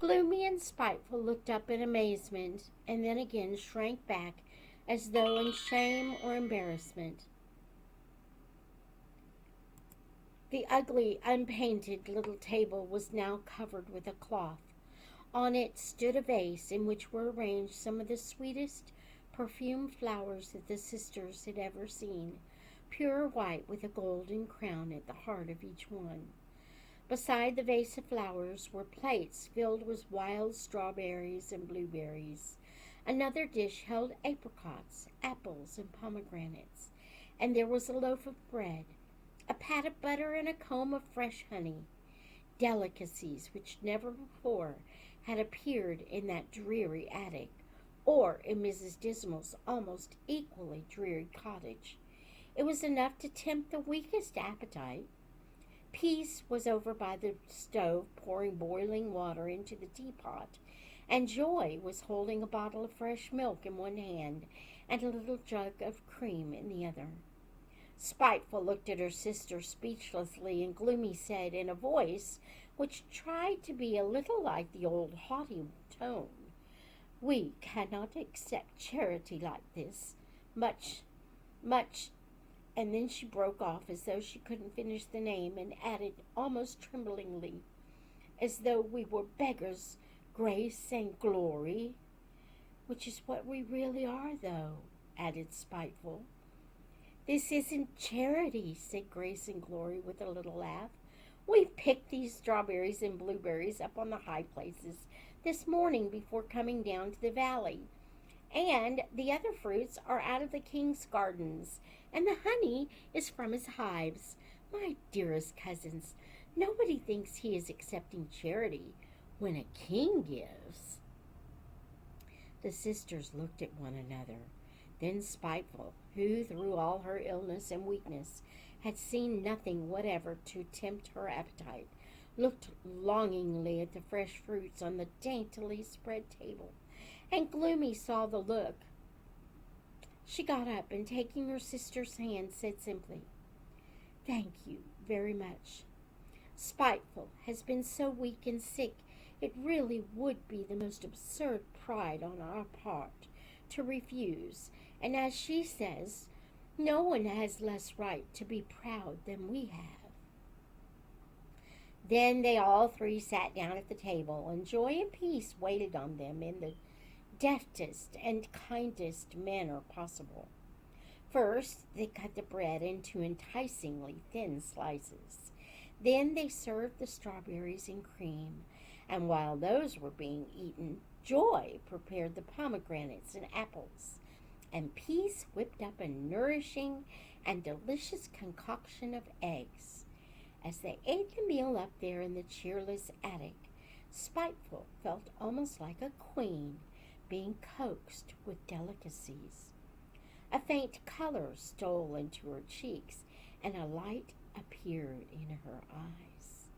Gloomy and Spiteful looked up in amazement and then again shrank back as though in shame or embarrassment. The ugly, unpainted little table was now covered with a cloth. On it stood a vase in which were arranged some of the sweetest perfumed flowers that the sisters had ever seen, pure white with a golden crown at the heart of each one. Beside the vase of flowers were plates filled with wild strawberries and blueberries. Another dish held apricots, apples, and pomegranates, and there was a loaf of bread, a pat of butter, and a comb of fresh honey, delicacies which never before had appeared in that dreary attic, or in Mrs. Dismal's almost equally dreary cottage. It was enough to tempt the weakest appetite. Peace was over by the stove pouring boiling water into the teapot, and Joy was holding a bottle of fresh milk in one hand and a little jug of cream in the other. Spiteful looked at her sister speechlessly, and Gloomy said in a voice which tried to be a little like the old haughty tone, "We cannot accept charity like this. Much, and then she broke off as though she couldn't finish the name and added almost tremblingly, as though we were beggars, Grace and Glory. Which is what we really are, though," added Spiteful. "This isn't charity," said Grace and Glory with a little laugh. "We picked these strawberries and blueberries up on the high places this morning before coming down to the valley. And the other fruits are out of the king's gardens, and the honey is from his hives. My dearest cousins, nobody thinks he is accepting charity when a king gives." The sisters looked at one another. Then Spiteful, who through all her illness and weakness had seen nothing whatever to tempt her appetite, looked longingly at the fresh fruits on the daintily spread table, and Gloomy saw the look. She got up and, taking her sister's hand, said simply, "Thank you very much. Spiteful has been so weak and sick, it really would be the most absurd pride on our part to refuse, and as she says, no one has less right to be proud than we have." Then they all three sat down at the table, and Joy and Peace waited on them in the deftest and kindest manner possible. First, they cut the bread into enticingly thin slices. Then they served the strawberries and cream, and while those were being eaten, Joy prepared the pomegranates and apples, and Peace whipped up a nourishing and delicious concoction of eggs. As they ate the meal up there in the cheerless attic, Spiteful felt almost like a queen being coaxed with delicacies. A faint color stole into her cheeks, and a light appeared in her eyes.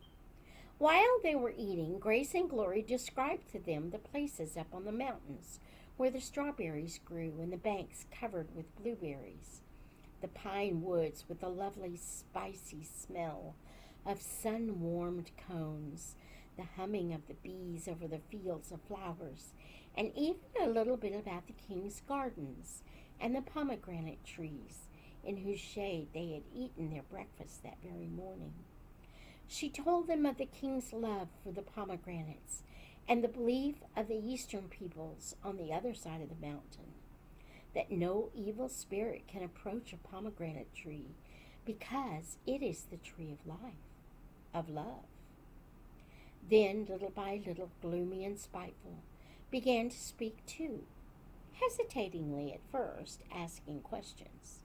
While they were eating, Grace and Glory described to them the places up on the mountains where the strawberries grew and the banks covered with blueberries, the pine woods with the lovely spicy smell of sun-warmed cones, the humming of the bees over the fields of flowers, and even a little bit about the king's gardens and the pomegranate trees in whose shade they had eaten their breakfast that very morning. She told them of the king's love for the pomegranates and the belief of the eastern peoples on the other side of the mountain, that no evil spirit can approach a pomegranate tree because it is the tree of life, of love. Then, little by little, Gloomy and Spiteful began to speak too, hesitatingly at first, asking questions.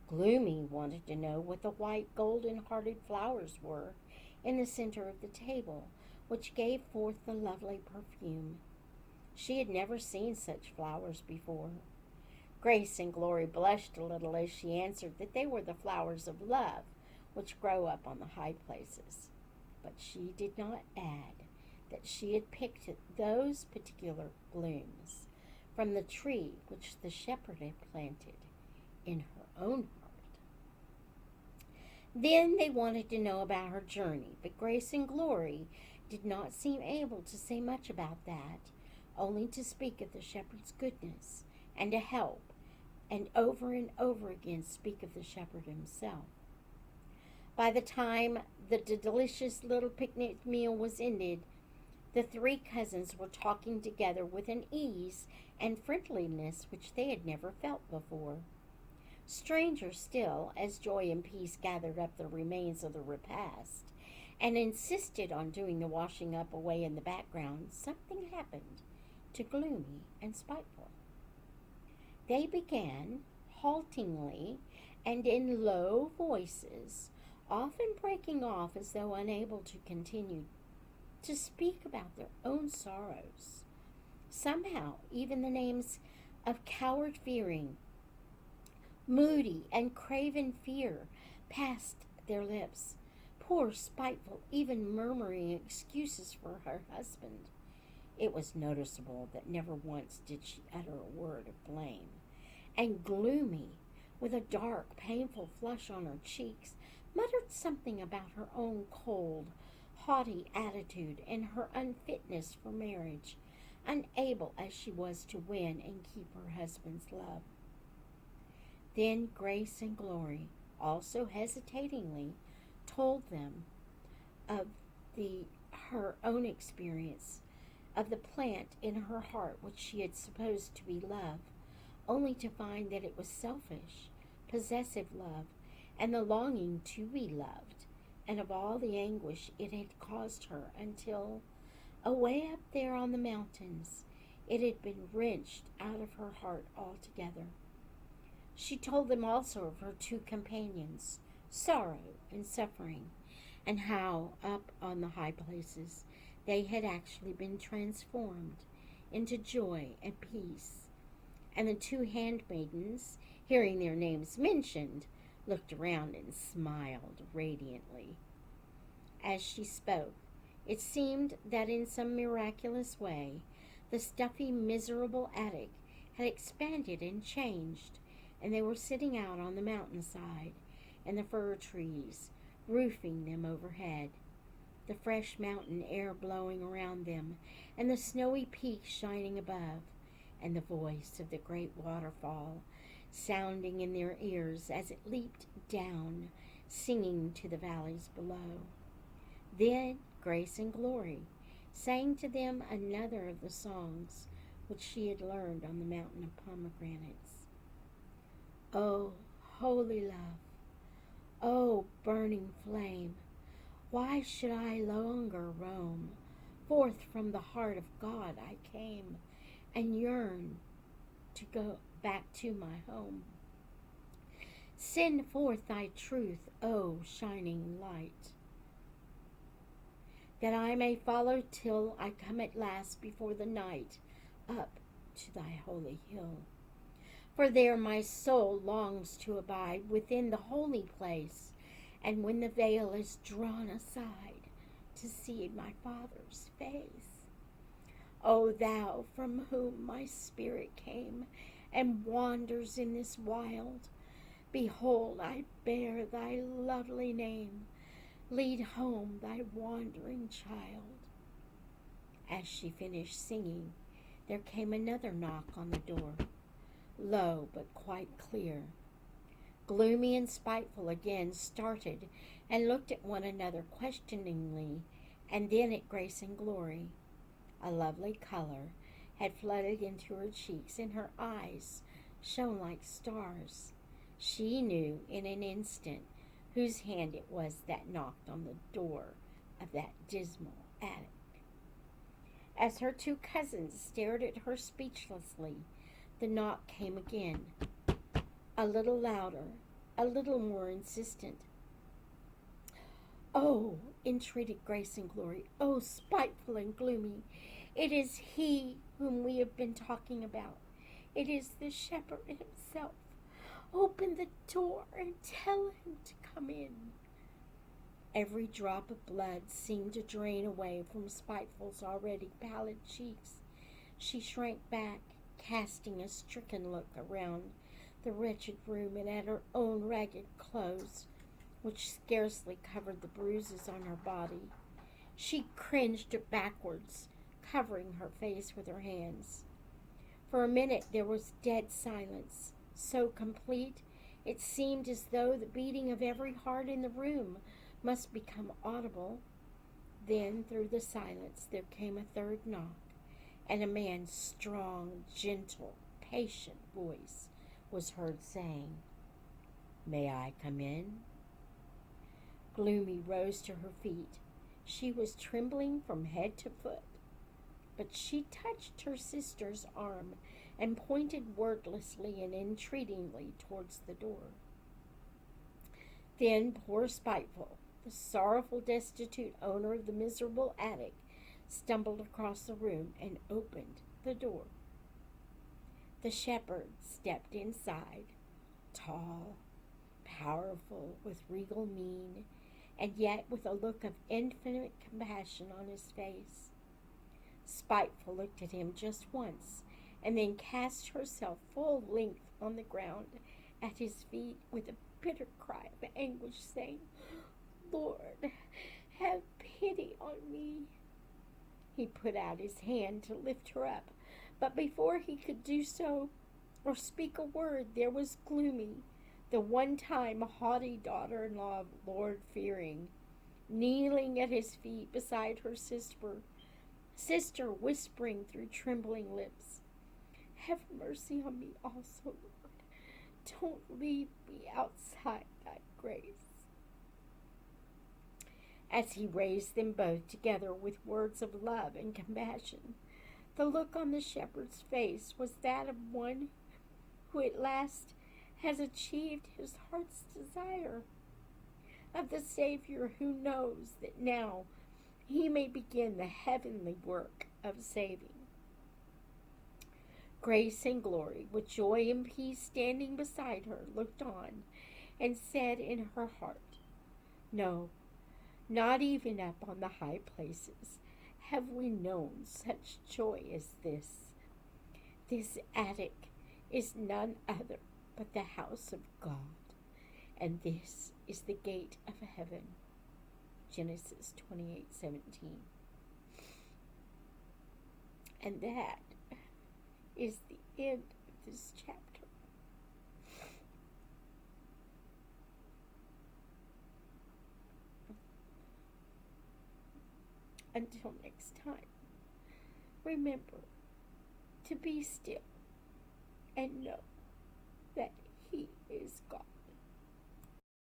Gloomy wanted to know what the white golden-hearted flowers were in the center of the table, which gave forth the lovely perfume. She had never seen such flowers before. Grace and Glory blushed a little as she answered that they were the flowers of love, which grow up on the high places. But she did not add that she had picked those particular blooms from the tree which the shepherd had planted in her own heart. Then they wanted to know about her journey, but Grace and Glory did not seem able to say much about that, only to speak of the shepherd's goodness and to help, and over again speak of the shepherd himself. By the time the delicious little picnic meal was ended, the three cousins were talking together with an ease and friendliness which they had never felt before. Stranger still, as Joy and Peace gathered up the remains of the repast and insisted on doing the washing up away in the background, something happened to Gloomy and Spiteful. They began, haltingly and in low voices, often breaking off as though unable to continue, to speak about their own sorrows. Somehow, even the names of Coward Fearing, Moody, and Craven Fear passed their lips. Poor Spiteful even murmuring excuses for her husband. It was noticeable that never once did she utter a word of blame. And Gloomy, with a dark, painful flush on her cheeks, muttered something about her own cold, haughty attitude and her unfitness for marriage, unable as she was to win and keep her husband's love. Then Grace and Glory, also hesitatingly, told them of her own experience of the plant in her heart which she had supposed to be love, only to find that it was selfish, possessive love, and the longing to be loved, and of all the anguish it had caused her until, away up there on the mountains, it had been wrenched out of her heart altogether. She told them also of her two companions, Sorrow and Suffering, and how, up on the high places, they had actually been transformed into joy and peace. And the two handmaidens, hearing their names mentioned, looked around and smiled radiantly. As she spoke, it seemed that in some miraculous way, the stuffy, miserable attic had expanded and changed, and they were sitting out on the mountainside, and the fir trees roofing them overhead, the fresh mountain air blowing around them, and the snowy peaks shining above, and the voice of the great waterfall sounding in their ears as it leaped down, singing to the valleys below. Then Grace and Glory sang to them another of the songs which she had learned on the mountain of pomegranates. Oh, holy love, oh, burning flame, why should I longer roam? Forth from the heart of God I came, and yearn to go back to my home. Send forth thy truth, O shining light, that I may follow till I come at last before the night up to thy holy hill. For there my soul longs to abide within the holy place, and when the veil is drawn aside, to see my Father's face. O thou from whom my spirit came, and wanders in this wild, behold, I bear thy lovely name. Lead home thy wandering child. As she finished singing, there came another knock on the door, low but quite clear. Gloomy and Spiteful again started and looked at one another questioningly, and then at Grace and Glory. A lovely color had flooded into her cheeks, and her eyes shone like stars. She knew in an instant whose hand it was that knocked on the door of that dismal attic. As her two cousins stared at her speechlessly, the knock came again, a little louder, a little more insistent. Oh, entreated Grace and Glory, oh, Spiteful and Gloomy, it is he whom we have been talking about. It is the shepherd himself. Open the door and tell him to come in. Every drop of blood seemed to drain away from Spiteful's already pallid cheeks. She shrank back, casting a stricken look around the wretched room and at her own ragged clothes, which scarcely covered the bruises on her body. She cringed backwards, covering her face with her hands. For a minute there was dead silence, so complete it seemed as though the beating of every heart in the room must become audible. Then, through the silence, there came a third knock, and a man's strong, gentle, patient voice was heard saying, "May I come in?" Gloomy rose to her feet. She was trembling from head to foot, but she touched her sister's arm and pointed wordlessly and entreatingly towards the door. Then poor Spiteful, the sorrowful, destitute owner of the miserable attic, stumbled across the room and opened the door. The shepherd stepped inside, tall, powerful, with regal mien, and yet with a look of infinite compassion on his face. Spiteful looked at him just once, and then cast herself full length on the ground at his feet with a bitter cry of anguish, saying, "Lord, have pity on me." He put out his hand to lift her up, but before he could do so or speak a word, there was Gloomy, the one-time haughty daughter-in-law of Lord Fearing, kneeling at his feet beside her sister whispering through trembling lips, "Have mercy on me also, Lord. Don't leave me outside thy grace." As he raised them both together with words of love and compassion, the look on the shepherd's face was that of one who at last has achieved his heart's desire, of the Savior who knows that now he may begin the heavenly work of saving. Grace and Glory, with joy and peace standing beside her, looked on and said in her heart, "No, not even up on the high places have we known such joy as this. This attic is none other but the house of God, and this is the gate of heaven." Genesis 28:17. And that is the end of this chapter. Until next time, remember to be still and know that He is God.